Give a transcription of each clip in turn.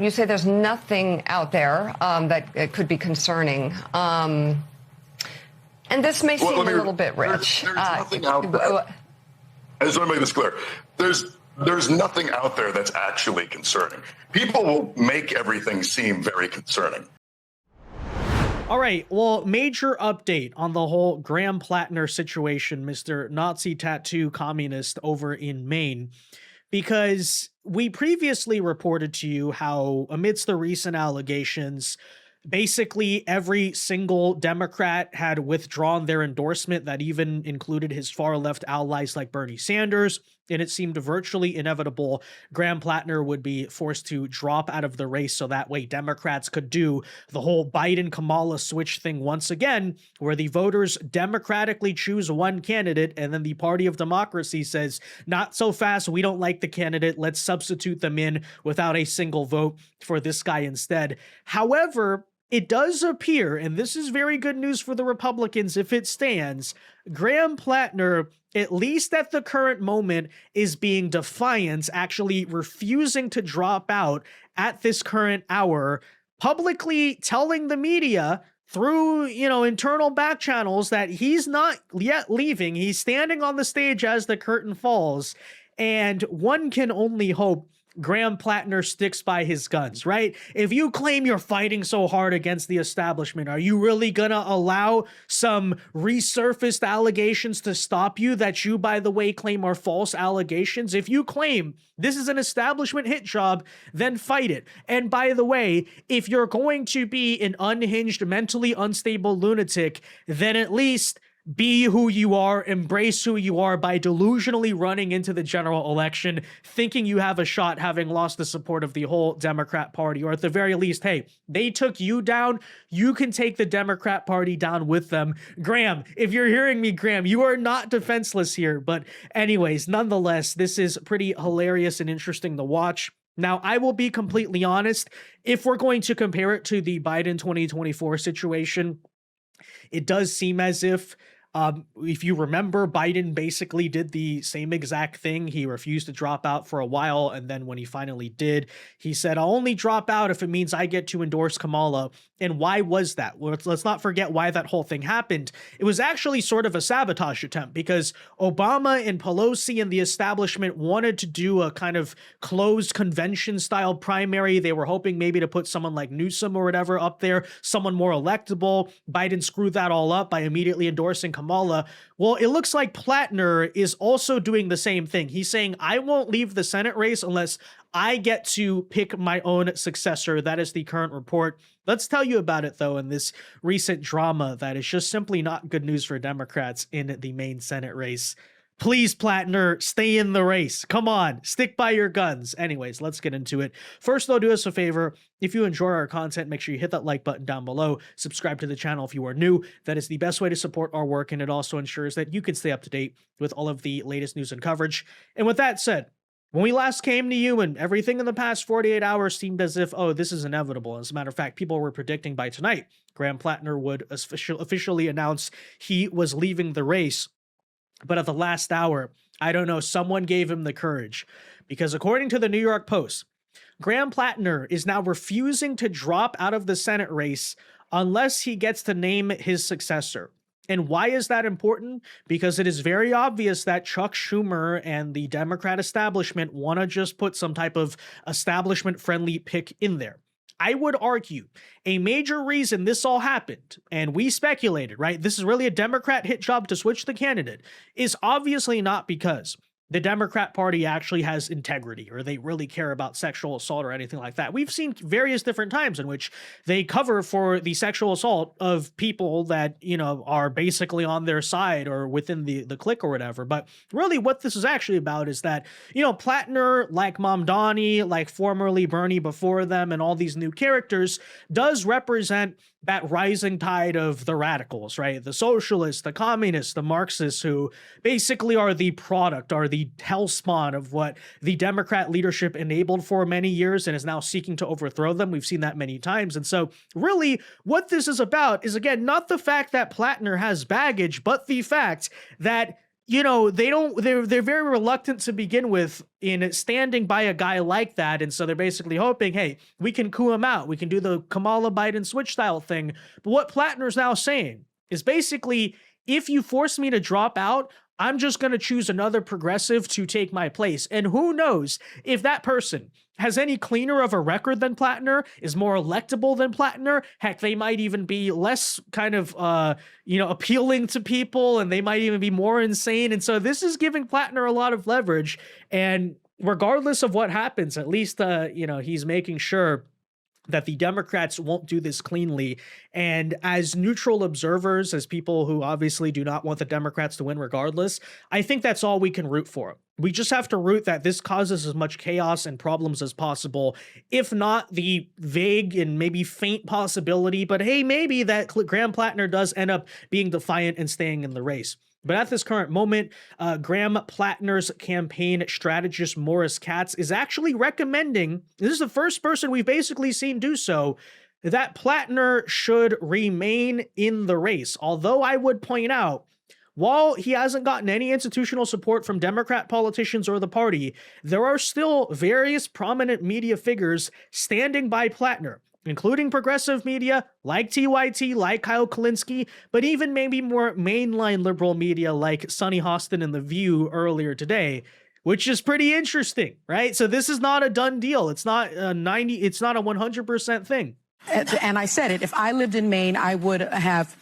you say there's nothing out there that could be concerning. And this may seem a little bit rich. There's nothing out there. I just want to make this clear. There's nothing out there that's actually concerning. People will make everything seem very concerning. All right, well, major update on the whole Graham Platner situation, Mr. Nazi tattoo communist over in Maine, because we previously reported to you how amidst the recent allegations, basically every single Democrat had withdrawn their endorsement. That even included his far left allies like Bernie Sanders. And it seemed virtually inevitable Graham Platner would be forced to drop out of the race so that way Democrats could do the whole Biden-Kamala switch thing once again, where the voters democratically choose one candidate and then the party of democracy says, not so fast, we don't like the candidate, let's substitute them in without a single vote for this guy instead. However, it does appear, and this is very good news for the Republicans if it stands, Graham Platner, at least at the current moment, is being defiant, actually refusing to drop out at this current hour, publicly telling the media through, internal back channels that he's not yet leaving. He's standing on the stage as the curtain falls, and one can only hope Graham Platner sticks by his guns, right? If you claim you're fighting so hard against the establishment, are you really gonna allow some resurfaced allegations to stop you that you, by the way, claim are false allegations? If you claim this is an establishment hit job, then fight it. And by the way, if you're going to be an unhinged, mentally unstable lunatic, then at least be who you are, embrace who you are by delusionally running into the general election, thinking you have a shot having lost the support of the whole Democrat Party, or at the very least, hey, they took you down, you can take the Democrat Party down with them. Graham, if you're hearing me, Graham, you are not defenseless here. But anyways, nonetheless, this is pretty hilarious and interesting to watch. Now, I will be completely honest, if we're going to compare it to the Biden 2024 situation, it does seem as if you remember, Biden basically did the same exact thing. He refused to drop out for a while, and then when he finally did, he said, I'll only drop out if it means I get to endorse Kamala. And why was that? Well, let's not forget why that whole thing happened. It was actually sort of a sabotage attempt because Obama and Pelosi and the establishment wanted to do a kind of closed convention-style primary. They were hoping maybe to put someone like Newsom or whatever up there, someone more electable. Biden screwed that all up by immediately endorsing Kamala. Well, it looks like Platner is also doing the same thing. He's saying, I won't leave the Senate race unless I get to pick my own successor. That is the current report. Let's tell you about it, though, in this recent drama that is just simply not good news for Democrats in the Maine Senate race. Please, Platner, stay in the race. Come on, stick by your guns. Anyways, let's get into it. First, though, do us a favor. If you enjoy our content, make sure you hit that like button down below. Subscribe to the channel if you are new. That is the best way to support our work, and it also ensures that you can stay up to date with all of the latest news and coverage. And with that said, when we last came to you and everything in the past 48 hours seemed as if, oh, this is inevitable. As a matter of fact, people were predicting by tonight, Graham Platner would officially announce he was leaving the race. But at the last hour, I don't know, someone gave him the courage. Because according to the New York Post, Graham Platner is now refusing to drop out of the Senate race unless he gets to name his successor. And why is that important? Because it is very obvious that Chuck Schumer and the Democrat establishment want to just put some type of establishment-friendly pick in there. I would argue a major reason this all happened, and we speculated, right? This is really a Democrat hit job to switch the candidate, is obviously not because the Democrat Party actually has integrity or they really care about sexual assault or anything like that. We've seen various different times in which they cover for the sexual assault of people that, are basically on their side or within the clique or whatever. But really what this is actually about is that, Platner, like Mamdani, like formerly Bernie before them, and all these new characters does represent that rising tide of the radicals, right? The socialists, the communists, the Marxists, who basically are the product, are the hellspawn of what the Democrat leadership enabled for many years and is now seeking to overthrow them. We've seen that many times. And so really what this is about is, again, not the fact that Platner has baggage, but the fact that you know, they're very reluctant to begin with in standing by a guy like that. And so they're basically hoping, hey, we can coup him out. We can do the Kamala Biden switch style thing. But what Platner's now saying is basically, if you force me to drop out, I'm just going to choose another progressive to take my place. And who knows if that person has any cleaner of a record than Platner, is more electable than Platner. Heck, they might even be less kind of, appealing to people, and they might even be more insane. And so this is giving Platner a lot of leverage. And regardless of what happens, at least, he's making sure that the Democrats won't do this cleanly. And as neutral observers, as people who obviously do not want the Democrats to win regardless, I think that's all we can root for. We just have to root that this causes as much chaos and problems as possible, if not the vague and maybe faint possibility, but hey, maybe that Graham Platner does end up being defiant and staying in the race. But at this current moment, Graham Platner's campaign strategist, Morris Katz, is actually recommending, this is the first person we've basically seen do so, that Platner should remain in the race. Although I would point out, while he hasn't gotten any institutional support from Democrat politicians or the party, there are still various prominent media figures standing by Platner, including progressive media like TYT, like Kyle Kulinski, but even maybe more mainline liberal media like Sonny Hostin and The View earlier today, which is pretty interesting, right? So this is not a done deal. It's not a 100% thing. And I said it, if I lived in Maine, I would have,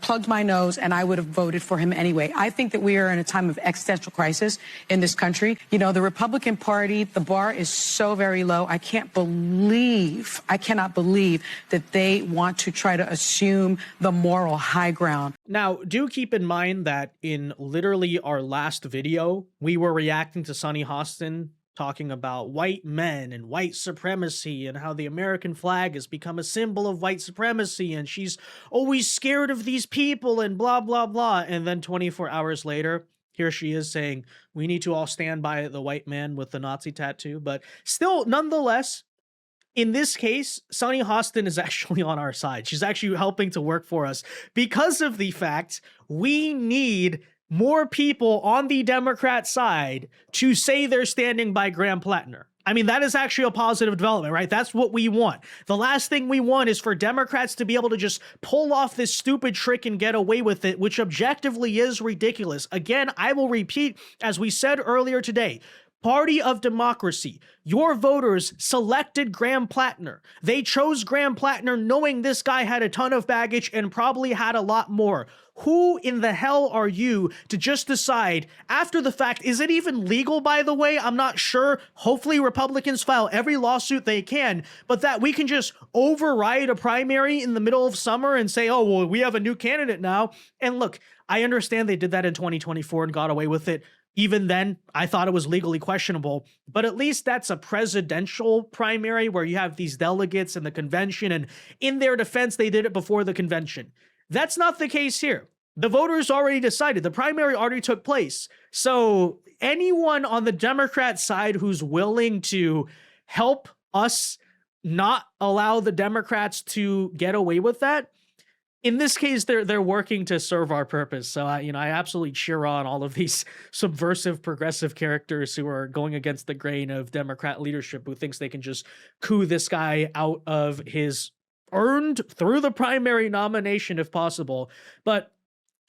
plugged my nose and I would have voted for him anyway. I think that we are in a time of existential crisis in this country. The Republican Party, the bar is so very low. I cannot believe that they want to try to assume the moral high ground. Now, do keep in mind that in literally our last video, we were reacting to Sonny Hostin talking about white men and white supremacy and how the American flag has become a symbol of white supremacy and she's always scared of these people and blah, blah, blah. And then 24 hours later, here she is saying, we need to all stand by the white man with the Nazi tattoo. But still, nonetheless, in this case, Sonny Hostin is actually on our side. She's actually helping to work for us because of the fact we need more people on the Democrat side to say they're standing by Graham Platner. I mean, that is actually a positive development, right? That's what we want. The last thing we want is for Democrats to be able to just pull off this stupid trick and get away with it, which objectively is ridiculous. Again, I will repeat, as we said earlier today, Party of Democracy. Your voters selected Graham Platner. They chose Graham Platner knowing this guy had a ton of baggage and probably had a lot more. Who in the hell are you to just decide after the fact? Is it even legal, by the way? I'm not sure. Hopefully Republicans file every lawsuit they can, but that we can just override a primary in the middle of summer and say, oh, well, we have a new candidate now. And look, I understand they did that in 2024 and got away with it. Even then, I thought it was legally questionable, but at least that's a presidential primary where you have these delegates in the convention, and in their defense, they did it before the convention. That's not the case here. The voters already decided. The primary already took place. So anyone on the Democrat side who's willing to help us not allow the Democrats to get away with that, in this case, they're working to serve our purpose. So, I absolutely cheer on all of these subversive, progressive characters who are going against the grain of Democrat leadership, who thinks they can just coup this guy out of his earned through the primary nomination if possible. But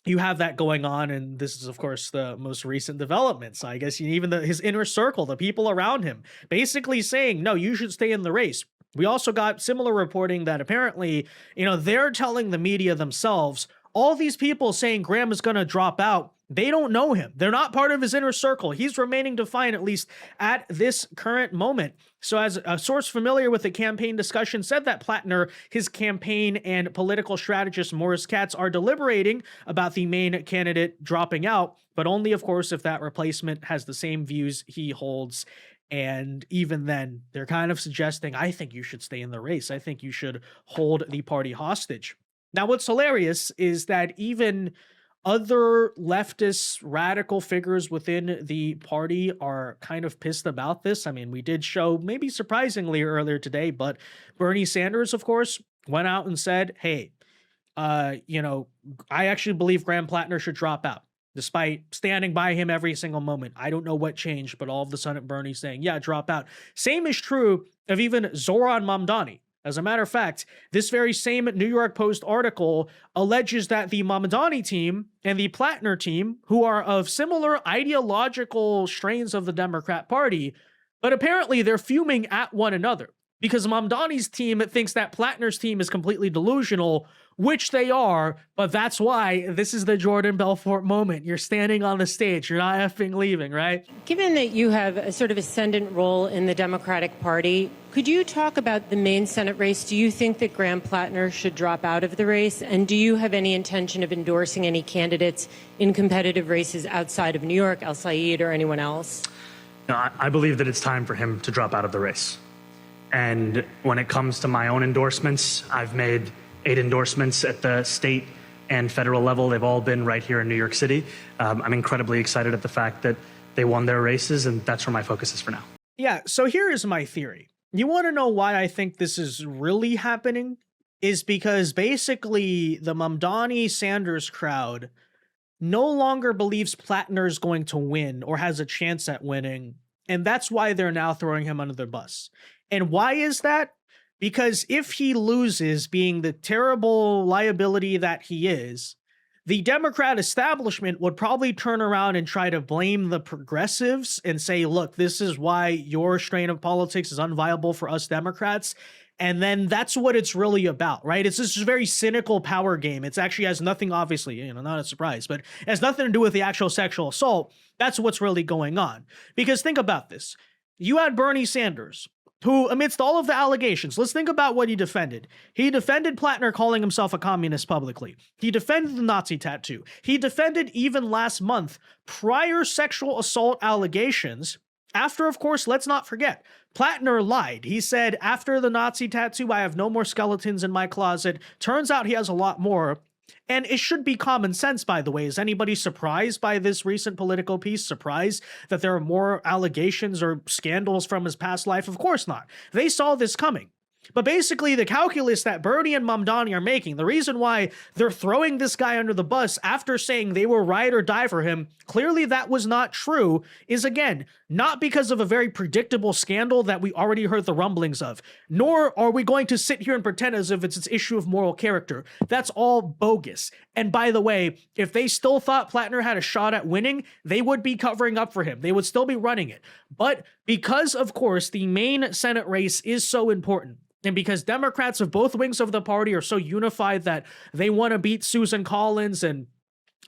you have that going on, and this is, of course, the most recent development. So I guess even his inner circle, the people around him, basically saying, no, you should stay in the race. We also got similar reporting that apparently, they're telling the media themselves, all these people saying Graham is going to drop out, they don't know him. They're not part of his inner circle. He's remaining defiant, at least at this current moment. So as a source familiar with the campaign discussion said that Platner, his campaign and political strategist Morris Katz are deliberating about the Maine candidate dropping out, but only, of course, if that replacement has the same views he holds. And even then, they're kind of suggesting, I think you should stay in the race. I think you should hold the party hostage. Now, what's hilarious is that even other leftist radical figures within the party are kind of pissed about this. I mean, we did show, maybe surprisingly earlier today, but Bernie Sanders, of course, went out and said, hey, I actually believe Graham Platner should drop out. despite standing by him every single moment. I don't know what changed, but all of a sudden Bernie's saying, yeah, drop out. Same is true of even Zoran Mamdani. As a matter of fact, this very same New York Post article alleges that the Mamdani team and the Platner team, who are of similar ideological strains of the Democrat Party, but apparently they're fuming at one another because Mamdani's team thinks that Platner's team is completely delusional, which they are, but that's why this is the Jordan Belfort moment. You're standing on the stage. You're not effing leaving, right? Given that you have a sort of ascendant role in the Democratic Party, could you talk about the Maine Senate race? Do you think that Graham Platner should drop out of the race? And do you have any intention of endorsing any candidates in competitive races outside of New York, El Said, or anyone else? No, I believe that it's time for him to drop out of the race. And when it comes to my own endorsements, I've made 8 endorsements at the state and federal level. They've all been right here in New York City. I'm incredibly excited at the fact that they won their races, and that's where my focus is for now. Yeah, so here is my theory. You want to know why I think this is really happening? Is because basically the Mamdani Sanders crowd no longer believes Platner is going to win or has a chance at winning, and that's why they're now throwing him under the bus. And why is that? Because if he loses, being the terrible liability that he is, the Democrat establishment would probably turn around and try to blame the progressives and say, look, this is why your strain of politics is unviable for us Democrats. And then that's what it's really about, right? It's this very cynical power game. It actually has nothing, obviously, not a surprise, but it has nothing to do with the actual sexual assault. That's what's really going on. Because think about this. You had Bernie Sanders, who, amidst all of the allegations, let's think about what he defended. He defended Platner calling himself a communist publicly. He defended the Nazi tattoo. He defended, even last month, prior sexual assault allegations. After, of course, let's not forget, Platner lied. He said, after the Nazi tattoo, I have no more skeletons in my closet. Turns out he has a lot more. And it should be common sense, by the way. Is anybody surprised by this recent Politico piece? Surprised that there are more allegations or scandals from his past life? Of course not. They saw this coming. But basically, the calculus that Bernie and Mamdani are making, the reason why they're throwing this guy under the bus after saying they will ride or die for him, clearly that was not true, is again, not because of a very predictable scandal that we already heard the rumblings of, nor are we going to sit here and pretend as if it's an issue of moral character. That's all bogus. And by the way, if they still thought Platner had a shot at winning, they would be covering up for him. They would still be running it. But because, of course, the Maine Senate race is so important, and because Democrats of both wings of the party are so unified that they want to beat Susan Collins, and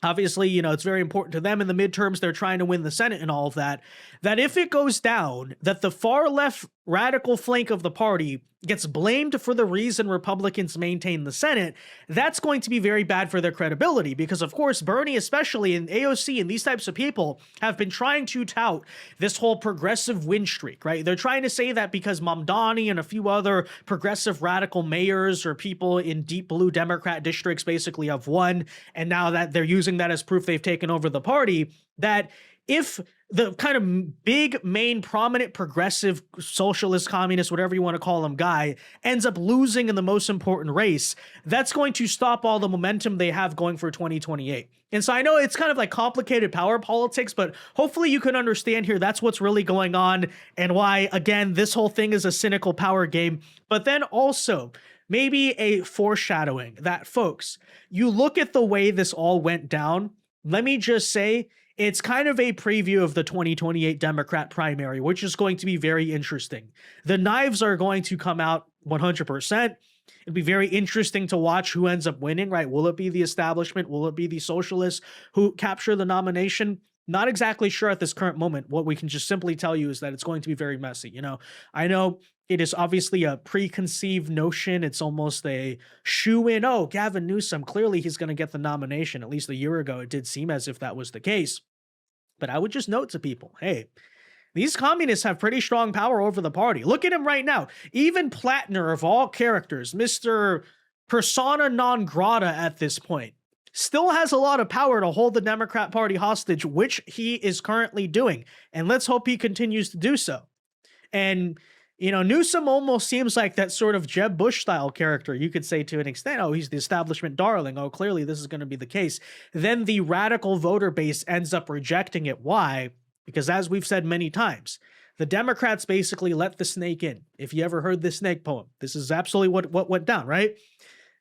obviously, it's very important to them in the midterms, they're trying to win the Senate and all of that, that if it goes down, that the far left radical flank of the party gets blamed for the reason Republicans maintain the Senate, that's going to be very bad for their credibility because, of course, Bernie especially and AOC and these types of people have been trying to tout this whole progressive win streak, right? They're trying to say that because Mamdani and a few other progressive radical mayors or people in deep blue Democrat districts basically have won, and now that they're using that as proof they've taken over the party, that if the kind of big, main, prominent, progressive, socialist, communist, whatever you want to call him, guy ends up losing in the most important race, that's going to stop all the momentum they have going for 2028. And so I know it's kind of like complicated power politics, but hopefully you can understand here that's what's really going on and why, again, this whole thing is a cynical power game. But then also maybe a foreshadowing that, folks, you look at the way this all went down, let me just say, it's kind of a preview of the 2028 Democrat primary, which is going to be very interesting. The knives are going to come out 100%. It'd be very interesting to watch who ends up winning, right? Will it be the establishment? Will it be the socialists who capture the nomination? Not exactly sure at this current moment. What we can just simply tell you is that it's going to be very messy. I know it is obviously a preconceived notion. It's almost a shoe-in. Oh, Gavin Newsom, clearly he's going to get the nomination. At least a year ago, it did seem as if that was the case. But I would just note to people, hey, these communists have pretty strong power over the party. Look at him right now. Even Platner, of all characters, Mr. Persona non grata at this point, still has a lot of power to hold the Democrat Party hostage, which he is currently doing. And let's hope he continues to do so. And You know, Newsom almost seems like that sort of Jeb Bush style character. You could say to an extent, oh, he's the establishment darling. Oh, clearly this is going to be the case. Then the radical voter base ends up rejecting it. Why? Because as we've said many times, the Democrats basically let the snake in. If you ever heard this snake poem, this is absolutely what went down, right?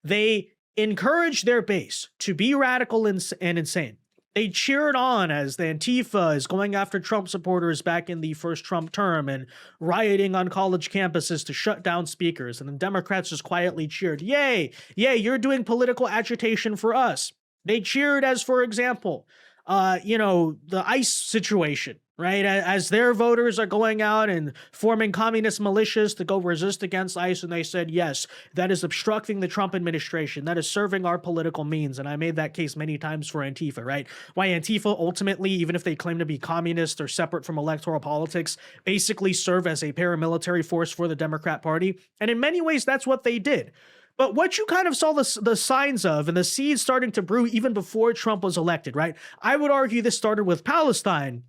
They encouraged their base to be radical and insane. They cheered on as the Antifa is going after Trump supporters back in the first Trump term and rioting on college campuses to shut down speakers. And the Democrats just quietly cheered, yay, you're doing political agitation for us. They cheered as, for example, the ICE situation, right? As their voters are going out and forming communist militias to go resist against ICE. And they said, yes, that is obstructing the Trump administration. That is serving our political means. And I made that case many times for Antifa, right? Why Antifa ultimately, even if they claim to be communist or separate from electoral politics, basically serve as a paramilitary force for the Democrat Party. And in many ways, that's what they did. But what you kind of saw the signs of and the seeds starting to brew even before Trump was elected, right? I would argue this started with Palestine,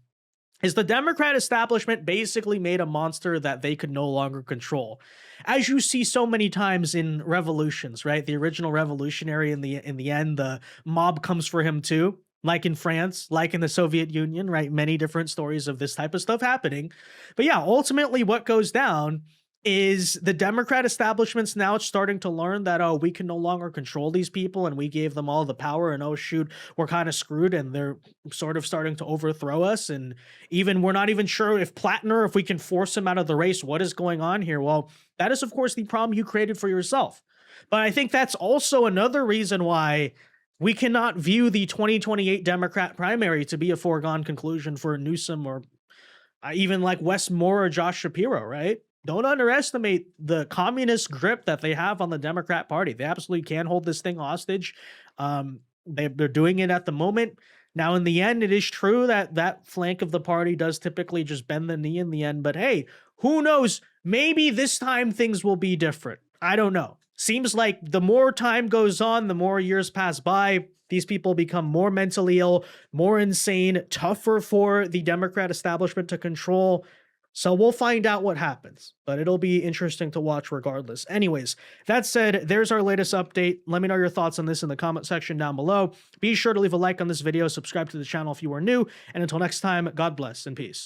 is the Democrat establishment basically made a monster that they could no longer control. As you see so many times in revolutions, right? The original revolutionary in the end, the mob comes for him too. Like in France, like in the Soviet Union, right? Many different stories of this type of stuff happening. But yeah, ultimately what goes down is the Democrat establishment's now starting to learn that, oh, we can no longer control these people and we gave them all the power and oh, shoot, we're kind of screwed and they're sort of starting to overthrow us. And even we're not even sure if Platner, if we can force him out of the race, what is going on here? Well, that is, of course, the problem you created for yourself. But I think that's also another reason why we cannot view the 2028 Democrat primary to be a foregone conclusion for Newsom or even like Wes Moore or Josh Shapiro, right? Don't underestimate the communist grip that they have on the Democrat Party. They absolutely can hold this thing hostage. They're doing it at the moment. Now, in the end, it is true that that flank of the party does typically just bend the knee in the end. But hey, who knows? Maybe this time things will be different. I don't know. Seems like the more time goes on, the more years pass by, these people become more mentally ill, more insane, tougher for the Democrat establishment to control. So we'll find out what happens, but it'll be interesting to watch regardless. Anyways, that said, there's our latest update. Let me know your thoughts on this in the comment section down below. Be sure to leave a like on this video, subscribe to the channel if you are new, and until next time, God bless and peace.